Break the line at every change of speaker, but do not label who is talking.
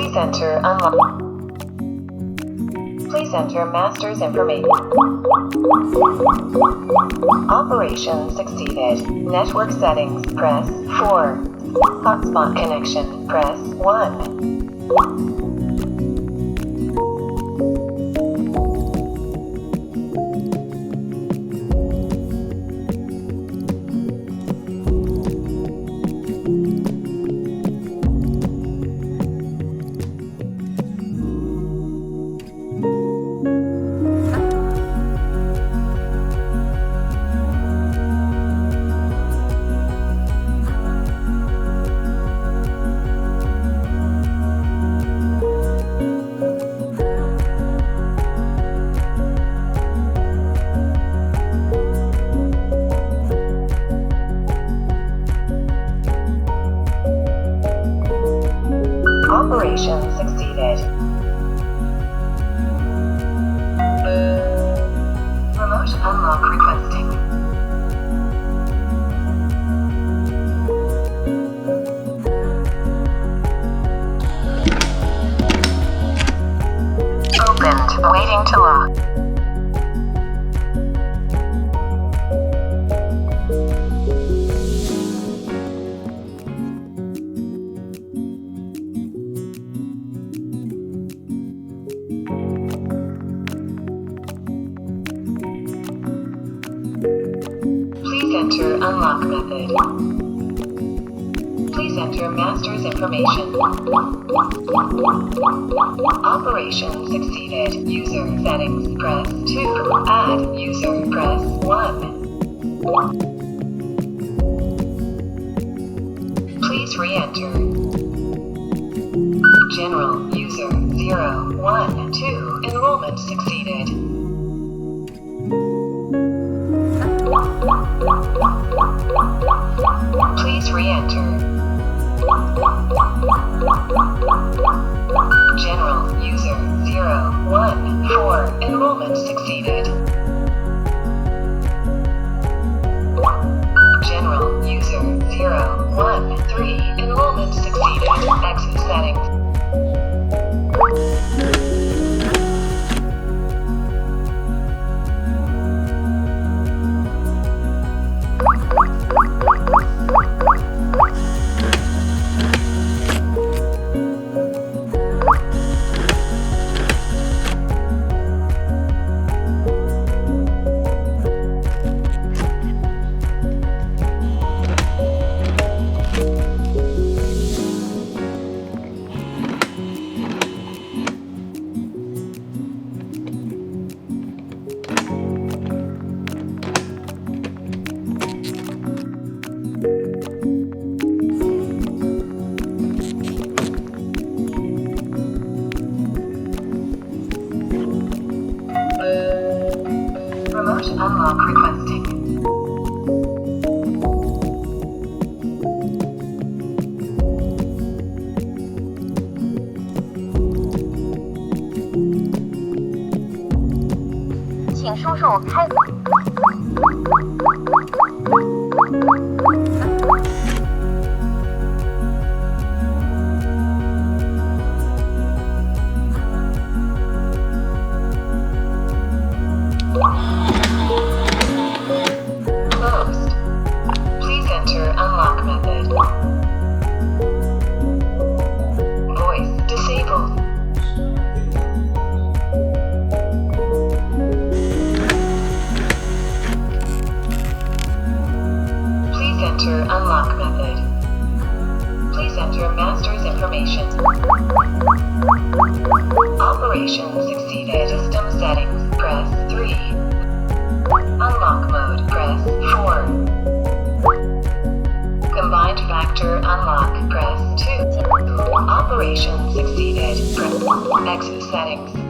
Please enter unlock. Please enter master's information. Operation succeeded. Network settings, press 4. Hotspot connection, press 1. Operation succeeded. Remote unlock requesting. Opened, waiting to lock. Please enter unlock method. Please enter master's information. Operation succeeded. User settings, press 2. Add user, press 1. Please re-enter. General user 0, 1, 2. Enrollment succeeded. Please re-enter. General user 0, 1, 4. Enrollment succeeded. General user 0, 1, 3. Enrollment succeeded. Exit settings. Remote unlock requesting.
请叔叔开。
Closed. Please enter unlock method. Voice disabled. Please enter unlock method. Please enter master's information. Operation succeeded. System settings, press 3. Unlock mode, press 4. Combined factor unlock, press 2. Operation succeeded. Press exit settings.